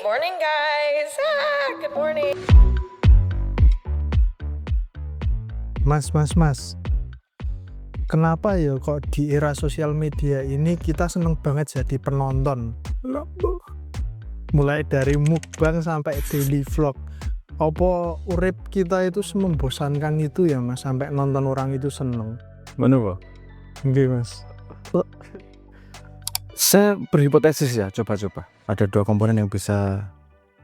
morning, guys. Good morning. Mas. Kenapa ya kok di era sosial media ini kita seneng banget jadi penonton? Mulai dari mukbang sampai daily vlog. Apa urip kita itu membosankan itu ya Mas, sampai nonton orang itu seneng? Mana Pak? Nggih Mas. Saya berhipotesis ya, coba-coba. Ada dua komponen yang bisa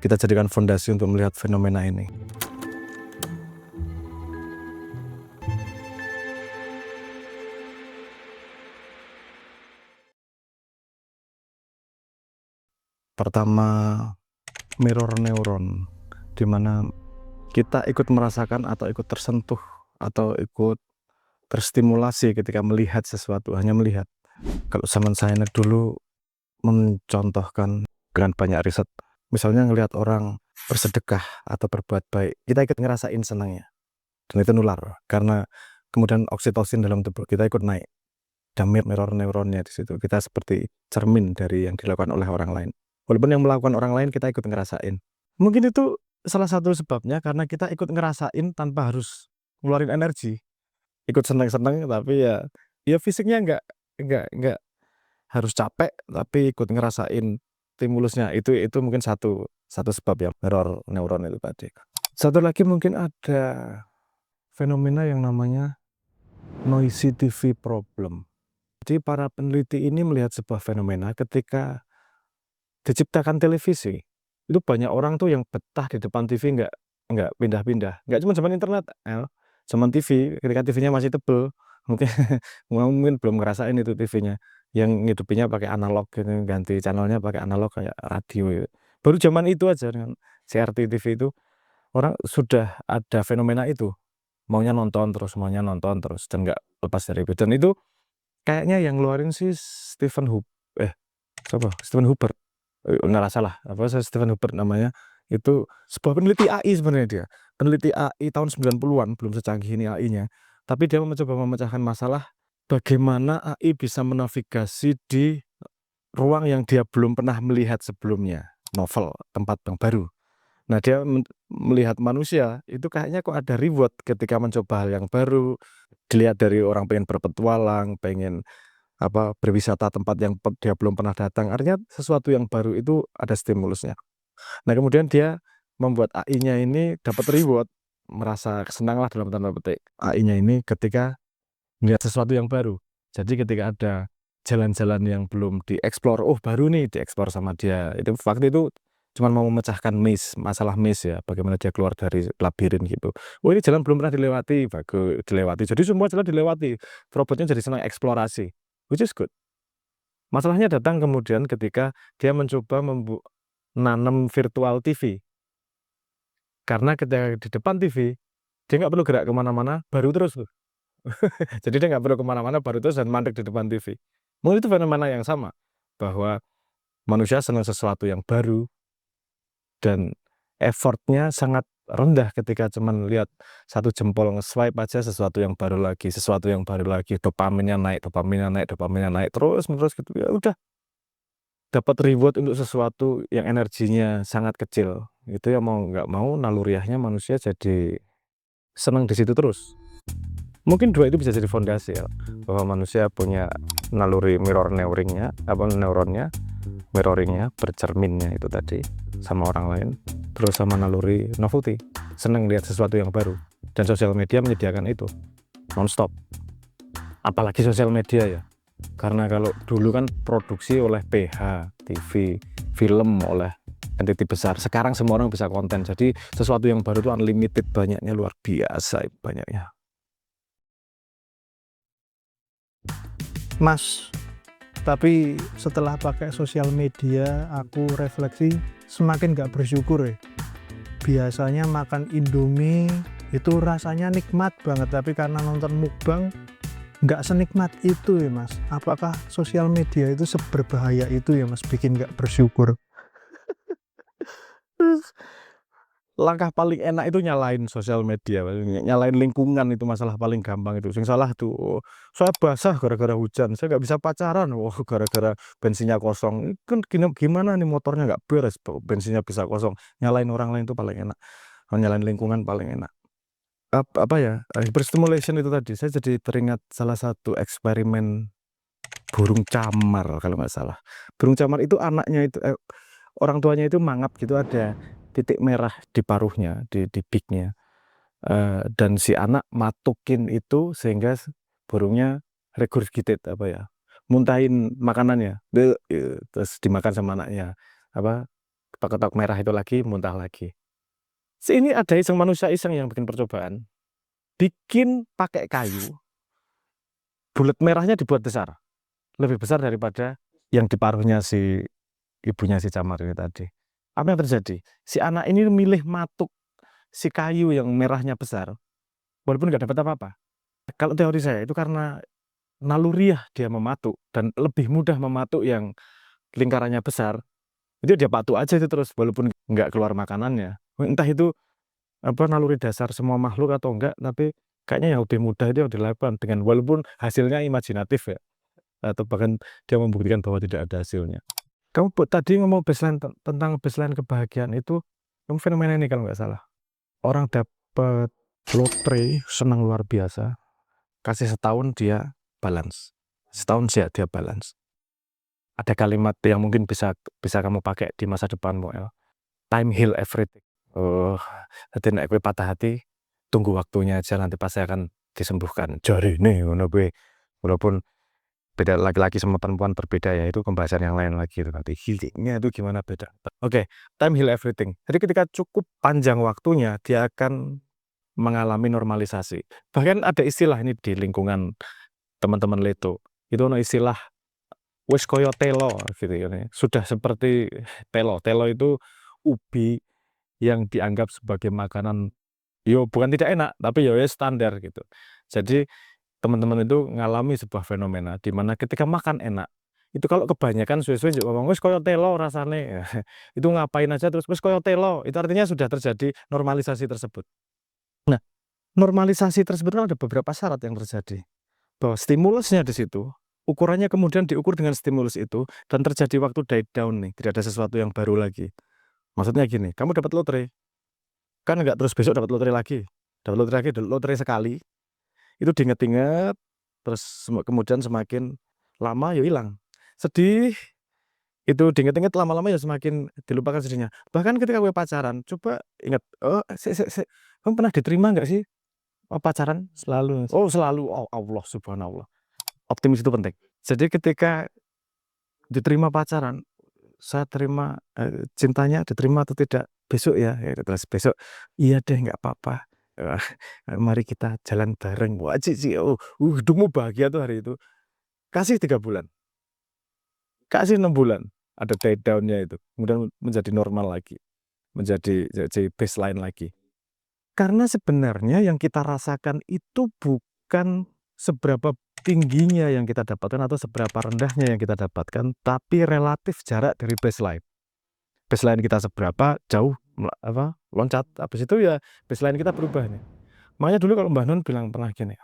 kita jadikan fondasi untuk melihat fenomena ini. Pertama, mirror neuron, di mana kita ikut merasakan atau ikut tersentuh atau ikut terstimulasi ketika melihat sesuatu, hanya melihat. Kalau zaman saya dulu mencontohkan dengan banyak riset, misalnya ngelihat orang bersedekah atau berbuat baik, kita ikut ngerasain senangnya, dan itu nular karena kemudian oksitosin dalam tubuh kita ikut naik, dan mirror neuronnya di situ, kita seperti cermin dari yang dilakukan oleh orang lain. Walaupun yang melakukan orang lain kita ikut ngerasain. Mungkin itu salah satu sebabnya karena kita ikut ngerasain tanpa harus ngeluarin energi, ikut senang-senang, tapi ya fisiknya nggak harus capek, tapi ikut ngerasain stimulusnya. Itu mungkin satu sebab ya, mirror neuron itu tadi. Satu lagi mungkin ada fenomena yang namanya noisy TV problem. Jadi para peneliti ini melihat sebuah fenomena ketika diciptakan televisi, itu banyak orang tuh yang betah di depan TV, nggak pindah-pindah. Nggak cuma zaman internet, zaman TV, ketika TV-nya masih tebel, mungkin belum ngerasain itu TV-nya, yang ngidupinnya pakai analog, ganti channelnya pakai analog kayak radio gitu. Baru zaman itu aja dengan CRT TV itu orang sudah ada fenomena itu, maunya nonton terus dan nggak lepas dari itu. Dan itu kayaknya yang ngeluarin si Stephen Huber, nggak salah, Stephen Huber namanya. Itu sebuah peneliti AI sebenarnya, dia peneliti AI tahun 90-an, belum secanggih ini AI-nya, tapi dia mencoba memecahkan masalah bagaimana AI bisa menavigasi di ruang yang dia belum pernah melihat sebelumnya, novel, tempat yang baru. Nah, dia melihat manusia itu kayaknya kok ada reward ketika mencoba hal yang baru, dilihat dari orang pengen berpetualang, pengen berwisata tempat yang dia belum pernah datang. Artinya sesuatu yang baru itu ada stimulusnya. Nah, kemudian dia membuat AI-nya ini dapat reward, merasa senang lah dalam tanda petik AI-nya ini ketika melihat sesuatu yang baru. Jadi ketika ada jalan-jalan yang belum dieksplor, baru nih dieksplor sama dia. Itu waktu itu cuma mau memecahkan masalah maze ya, bagaimana dia keluar dari labirin gitu. Ini jalan belum pernah dilewati, bagus dilewati. Jadi semua jalan dilewati. Robotnya jadi senang eksplorasi, which is good. Masalahnya datang kemudian ketika dia mencoba nanam virtual TV. Karena ketika di depan TV, dia nggak perlu gerak kemana-mana, baru terus tuh. Jadi dia nggak perlu kemana-mana, baru terus dan mandek di depan TV. Mungkin itu fenomena yang sama, bahwa manusia senang sesuatu yang baru, dan effortnya sangat rendah ketika cuman lihat satu jempol nge-swipe aja sesuatu yang baru lagi, dopaminnya naik, terus gitu. Ya udah, dapat reward untuk sesuatu yang energinya sangat kecil. Itu ya mau nggak mau naluriahnya manusia jadi senang di situ terus. Mungkin dua itu bisa jadi fondasi ya, bahwa manusia punya naluri neuronnya, bercerminnya itu tadi sama orang lain, terus sama naluri novelty, senang lihat sesuatu yang baru, dan sosial media menyediakan itu nonstop. Apalagi sosial media ya, karena kalau dulu kan produksi oleh PH, TV, film oleh entiti besar, sekarang semua orang bisa konten, jadi sesuatu yang baru itu unlimited, banyaknya luar biasa banyaknya. Mas, tapi setelah pakai sosial media aku refleksi semakin gak bersyukur ya. Biasanya makan Indomie itu rasanya nikmat banget, tapi karena nonton mukbang nggak senikmat itu ya Mas. Apakah sosial media itu seberbahaya itu ya Mas, bikin nggak bersyukur? langkah paling enak itu nyalain sosial media, nyalain lingkungan itu masalah paling gampang itu. Sing salah tuh, "Oh, saya basah gara-gara hujan, saya nggak bisa pacaran, wah gara-gara bensinnya kosong." Kan gimana nih motornya nggak beres, bensinnya bisa kosong. Nyalain orang lain itu paling enak. Nyalain lingkungan paling enak. Apa ya? Hyperstimulation itu tadi. Saya jadi teringat salah satu eksperimen burung camar kalau nggak salah. Burung camar itu anaknya itu orang tuanya itu mangap gitu, ada titik merah di paruhnya, di beaknya. Dan si anak matukin itu sehingga burungnya regurgitate apa ya, muntahin makanannya, terus dimakan sama anaknya. Apa, ketok-ketok merah itu lagi, muntah lagi. Ini ada iseng manusia iseng yang bikin percobaan, bikin pakai kayu, bulat merahnya dibuat besar, lebih besar daripada yang di paruhnya si ibunya si camar ini tadi. Apa yang terjadi? Si anak ini milih matuk si kayu yang merahnya besar, walaupun nggak dapat apa-apa. Kalau teori saya itu karena naluriah dia mematuk dan lebih mudah mematuk yang lingkarannya besar. Itu dia patuk aja itu terus walaupun nggak keluar makanannya. Entah itu apa naluri dasar semua makhluk atau enggak, tapi kayaknya yang lebih mudah itu yang dilakukan dengan walaupun hasilnya imajinatif ya, atau bahkan dia membuktikan bahwa tidak ada hasilnya. Kamu tadi ngomong baseline tentang baseline kebahagiaan itu, kamu fenomena ini kalau nggak salah. Orang dapat lotre senang luar biasa, kasih setahun dia balance, setahun dia balance. Ada kalimat yang mungkin bisa kamu pakai di masa depanmu ya. Time heal everything. Oh, nanti nek kowe patah hati, tunggu waktunya aja, nanti pasti akan disembuhkan. Jarine ngono kuwi. Walaupun beda laki-laki sama perempuan berbeda ya, itu pembahasan yang lain lagi itu nanti. Healingnya itu gimana beda. Oke, time heal everything. Jadi ketika cukup panjang waktunya, dia akan mengalami normalisasi. Bahkan ada istilah ini di lingkungan teman-teman Leto. Itu ada istilah wis koyo telo gitu ya. Sudah seperti telo. Telo itu ubi yang dianggap sebagai makanan yo bukan tidak enak, tapi yo standar gitu. Jadi teman-teman itu ngalami sebuah fenomena di mana ketika makan enak, itu kalau kebanyakan suwe-suwe juga ngomong wis koyo telo rasane. Itu ngapain aja terus wis koyo telo. Itu artinya sudah terjadi normalisasi tersebut. Nah, normalisasi tersebut kan ada beberapa syarat yang terjadi. Bahwa stimulusnya di situ, ukurannya kemudian diukur dengan stimulus itu, dan terjadi waktu die down nih, tidak ada sesuatu yang baru lagi. Maksudnya gini, kamu dapat lotre, kan nggak terus besok dapat lotre lagi, lotre sekali, itu diinget-inget, terus kemudian semakin lama ya hilang. Sedih, itu diinget-inget lama-lama ya semakin dilupakan sedihnya. Bahkan ketika gue pacaran, coba ingat, oh, kamu pernah diterima nggak sih? Oh, pacaran selalu. Oh, selalu. Oh, Allah subhanallah. Optimis itu penting. Jadi ketika diterima pacaran, saya terima cintanya diterima atau tidak besok ya, terus besok iya deh nggak apa-apa. Mari kita jalan bareng. Wah sih, hidupmu bahagia tuh hari itu. Kasih 3 bulan, kasih 6 bulan, ada die down-nya itu, kemudian menjadi normal lagi, menjadi baseline lagi. Karena sebenarnya yang kita rasakan itu bukan seberapa tingginya yang kita dapatkan atau seberapa rendahnya yang kita dapatkan, tapi relatif jarak dari baseline. Baseline kita seberapa jauh loncat, habis itu ya baseline kita berubah nih. Makanya dulu kalau Mbah Nun bilang pernah gini,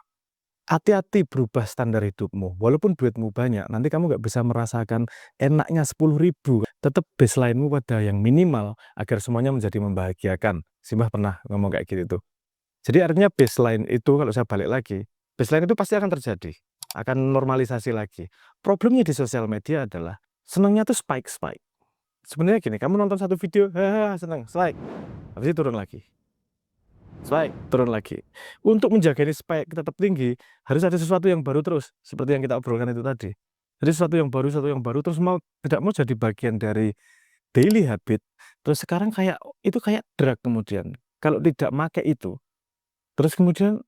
hati-hati berubah standar hidupmu. Walaupun duitmu banyak, nanti kamu nggak bisa merasakan enaknya 10.000. Tetap baseline-mu pada yang minimal agar semuanya menjadi membahagiakan. Si Mbah pernah ngomong kayak gitu tuh. Jadi artinya baseline itu kalau saya balik lagi, baseline itu pasti akan terjadi, akan normalisasi lagi. Problemnya di sosial media adalah senangnya tuh spike. Sebenarnya gini, kamu nonton satu video, senang, spike, habis itu turun lagi. Spike, turun lagi. Untuk menjaga ini spike tetap tinggi, harus ada sesuatu yang baru terus, seperti yang kita obrolkan itu tadi. Jadi sesuatu yang baru terus mau tidak mau jadi bagian dari daily habit. Terus sekarang itu kayak drug kemudian. Kalau tidak make itu, terus kemudian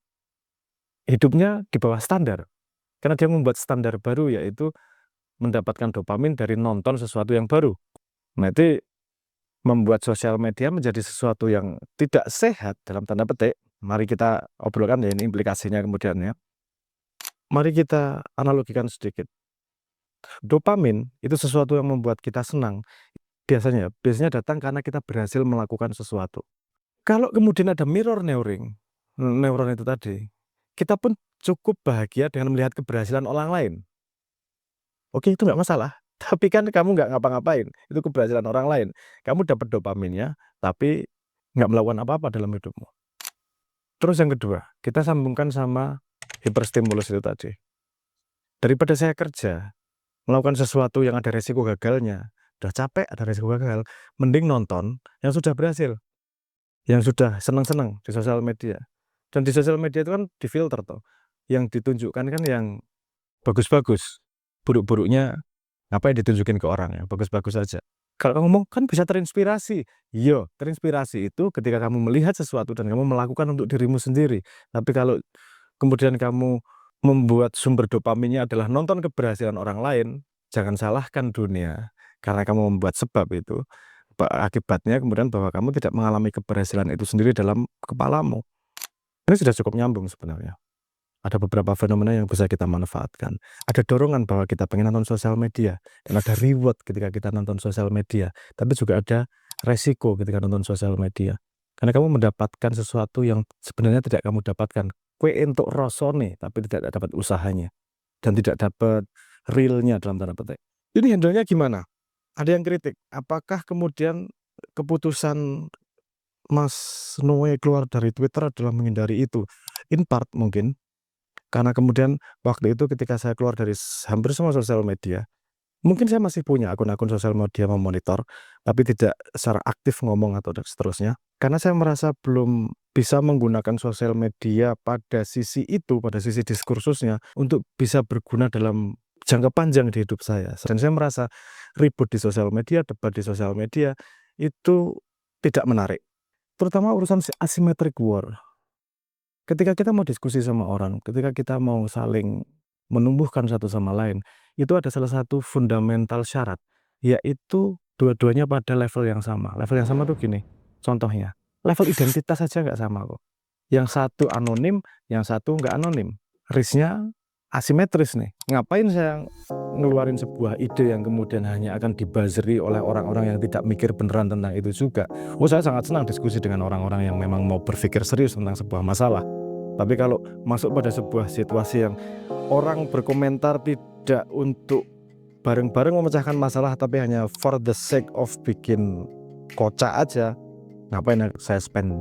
hidupnya di bawah standar. Karena dia membuat standar baru, yaitu mendapatkan dopamin dari nonton sesuatu yang baru. Nah, itu membuat sosial media menjadi sesuatu yang tidak sehat dalam tanda petik. Mari kita obrolkan ya ini implikasinya kemudian ya. Mari kita analogikan sedikit. Dopamin itu sesuatu yang membuat kita senang. Biasanya datang karena kita berhasil melakukan sesuatu. Kalau kemudian ada mirror neuron itu tadi, kita pun cukup bahagia dengan melihat keberhasilan orang lain. Oke, itu nggak masalah. Tapi kan kamu nggak ngapa-ngapain, itu keberhasilan orang lain. Kamu dapat dopaminnya, tapi nggak melakukan apa-apa dalam hidupmu. Terus yang kedua, kita sambungkan sama hiperstimulus itu tadi. Daripada saya kerja, melakukan sesuatu yang ada resiko gagalnya, udah capek ada resiko gagal, mending nonton yang sudah berhasil, yang sudah senang-senang di sosial media. Dan di sosial media itu kan difilter toh. Yang ditunjukkan kan yang bagus-bagus. Buruk-buruknya ngapain ditunjukin ke orang, yang bagus-bagus saja. Kalau kamu ngomong kan bisa terinspirasi. Iya, terinspirasi itu ketika kamu melihat sesuatu dan kamu melakukan untuk dirimu sendiri. Tapi kalau kemudian kamu membuat sumber dopaminnya adalah nonton keberhasilan orang lain, jangan salahkan dunia karena kamu membuat sebab itu. Akibatnya kemudian bahwa kamu tidak mengalami keberhasilan itu sendiri dalam kepalamu. Ini sudah cukup nyambung sebenarnya. Ada beberapa fenomena yang bisa kita manfaatkan. Ada dorongan bahwa kita pengen nonton sosial media, dan ada reward ketika kita nonton sosial media. Tapi juga ada resiko ketika nonton sosial media. Karena kamu mendapatkan sesuatu yang sebenarnya tidak kamu dapatkan. Kue untuk rosone, tapi tidak dapat usahanya. Dan tidak dapat realnya dalam tanda petik. Ini handle-nya gimana? Ada yang kritik. Apakah kemudian keputusan Mas Noe keluar dari Twitter adalah menghindari itu? In part mungkin. Karena kemudian waktu itu ketika saya keluar dari hampir semua sosial media, mungkin saya masih punya akun-akun sosial media memonitor, tapi tidak secara aktif ngomong atau seterusnya. Karena saya merasa belum bisa menggunakan sosial media pada sisi itu, pada sisi diskursusnya, untuk bisa berguna dalam jangka panjang di hidup saya. Dan saya merasa ribut di sosial media, debat di sosial media, itu tidak menarik. Terutama urusan asymmetric war. Ketika kita mau diskusi sama orang, ketika kita mau saling menumbuhkan satu sama lain, itu ada salah satu fundamental syarat, yaitu dua-duanya pada level yang sama. Level yang sama tuh gini, contohnya, level identitas saja nggak sama kok. Yang satu anonim, yang satu nggak anonim. Risknya asimetris nih. Ngapain saya ngeluarin sebuah ide yang kemudian hanya akan dibuzzeri oleh orang-orang yang tidak mikir beneran tentang itu juga. Saya sangat senang diskusi dengan orang-orang yang memang mau berpikir serius tentang sebuah masalah. Tapi kalau masuk pada sebuah situasi yang orang berkomentar tidak untuk bareng-bareng memecahkan masalah, tapi hanya for the sake of bikin kocak aja, ngapain saya spend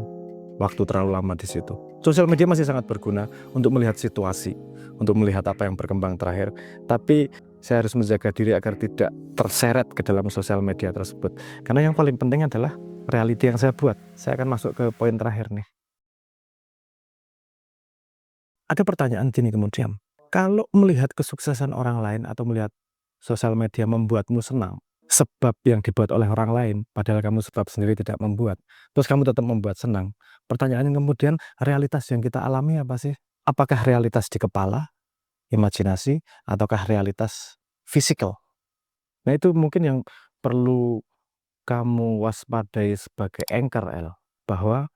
waktu terlalu lama di situ. Sosial media masih sangat berguna untuk melihat situasi, untuk melihat apa yang berkembang terakhir. Tapi saya harus menjaga diri agar tidak terseret ke dalam sosial media tersebut. Karena yang paling penting adalah reality yang saya buat. Saya akan masuk ke poin terakhir nih. Ada pertanyaan gini kemudian, kalau melihat kesuksesan orang lain atau melihat sosial media membuatmu senang, sebab yang dibuat oleh orang lain, padahal kamu sebab sendiri tidak membuat, terus kamu tetap membuat senang. Pertanyaan kemudian, realitas yang kita alami apa sih? Apakah realitas di kepala, imajinasi, ataukah realitas fisikal? Nah itu mungkin yang perlu kamu waspadai sebagai anchor, bahwa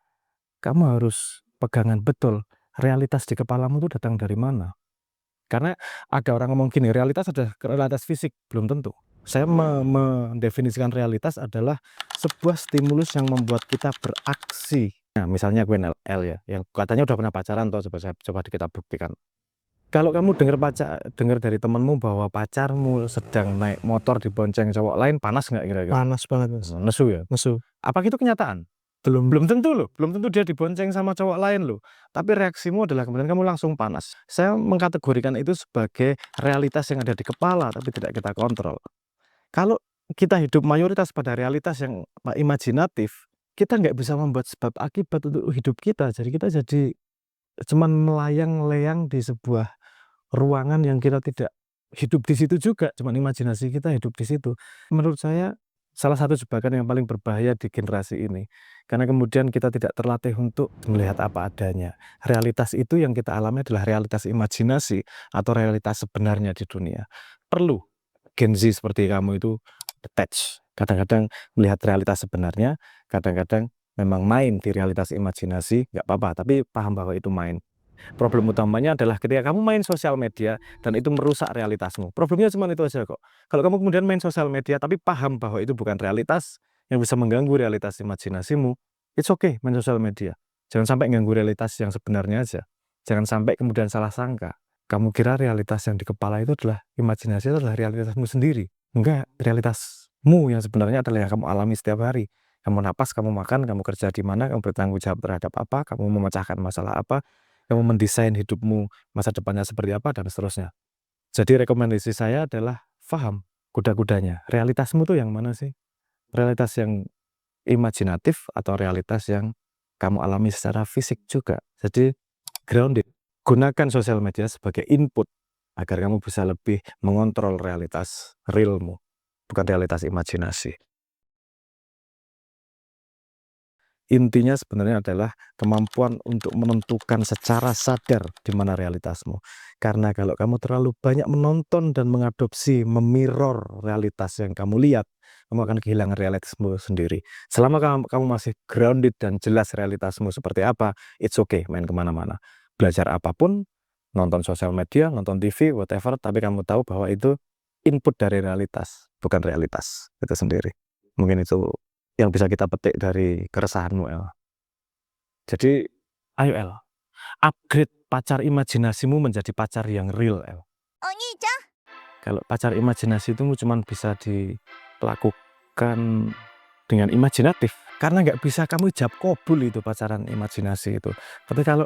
kamu harus pegangan betul realitas di kepalamu itu datang dari mana. Karena ada orang ngomong gini, realitas adalah realitas fisik, belum tentu. Saya mendefinisikan realitas adalah sebuah stimulus yang membuat kita beraksi. Nah, misalnya gue L ya, yang katanya udah pernah pacaran, toh coba kita buktikan. Kalau kamu dengar dari temenmu bahwa pacarmu sedang naik motor dibonceng cowok lain, panas nggak kira-kira? Panas banget, Mas. Nesu ya? Nesu. Apa itu kenyataan? Belum tentu loh, belum tentu dia dibonceng sama cowok lain loh. Tapi reaksimu adalah kemudian kamu langsung panas. Saya mengkategorikan itu sebagai realitas yang ada di kepala, tapi tidak kita kontrol. Kalau kita hidup mayoritas pada realitas yang imajinatif, kita nggak bisa membuat sebab akibat untuk hidup kita. Jadi kita jadi cuman melayang-layang di sebuah ruangan yang kita tidak hidup di situ juga, cuman imajinasi kita hidup di situ. Menurut saya salah satu jebakan yang paling berbahaya di generasi ini, karena kemudian kita tidak terlatih untuk melihat apa adanya. Realitas itu yang kita alami adalah realitas imajinasi atau realitas sebenarnya di dunia. Perlu Gen Z seperti kamu itu detach, kadang-kadang melihat realitas sebenarnya, kadang-kadang memang main di realitas imajinasi, nggak apa-apa, tapi paham bahwa itu main. Problem utamanya adalah ketika kamu main sosial media dan itu merusak realitasmu. Problemnya cuma itu aja kok. Kalau kamu kemudian main sosial media tapi paham bahwa itu bukan realitas yang bisa mengganggu realitas imajinasimu, It's okay main sosial media. Jangan sampai ganggu realitas yang sebenarnya aja. Jangan sampai kemudian salah sangka. Kamu kira realitas yang di kepala itu adalah imajinasi, itu adalah realitasmu sendiri. Enggak, realitasmu yang sebenarnya adalah yang kamu alami setiap hari. Kamu napas, kamu makan, kamu kerja di mana, kamu bertanggung jawab terhadap apa, kamu memecahkan masalah apa, kamu mendesain hidupmu masa depannya seperti apa, dan seterusnya. Jadi rekomendasi saya adalah paham kuda-kudanya. Realitasmu tuh yang mana sih? Realitas yang imajinatif atau realitas yang kamu alami secara fisik juga. Jadi grounded. Gunakan sosial media sebagai input agar kamu bisa lebih mengontrol realitas realmu, bukan realitas imajinasi. Intinya sebenarnya adalah kemampuan untuk menentukan secara sadar di mana realitasmu. Karena kalau kamu terlalu banyak menonton dan mengadopsi, memirror realitas yang kamu lihat, kamu akan kehilangan realitasmu sendiri. Selama kamu masih grounded dan jelas realitasmu seperti apa, it's okay main kemana-mana. Belajar apapun, nonton sosial media, nonton TV, whatever, tapi kamu tahu bahwa itu input dari realitas, bukan realitas itu sendiri. Mungkin itu yang bisa kita petik dari keresahanmu, El. Jadi, ayo El, upgrade pacar imajinasimu menjadi pacar yang real, El. Kalau pacar imajinasi itu cuma bisa dilakukan dengan imajinatif, karena nggak bisa kamu ijab kabul itu pacaran imajinasi itu. Tapi kalau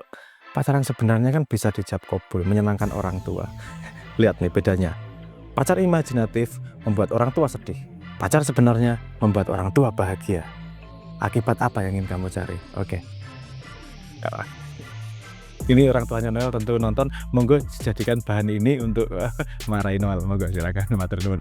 pacaran sebenarnya kan bisa dijab kabul, menyenangkan orang tua. Lihat nih bedanya. Pacar imajinatif membuat orang tua sedih. Pacar sebenarnya membuat orang tua bahagia. Akibat apa yang ingin kamu cari? Oke. Ini orang tuanya Noel tentu nonton. Monggo jadikan bahan ini untuk marahin Noel. Monggo silakan, matur nuwun.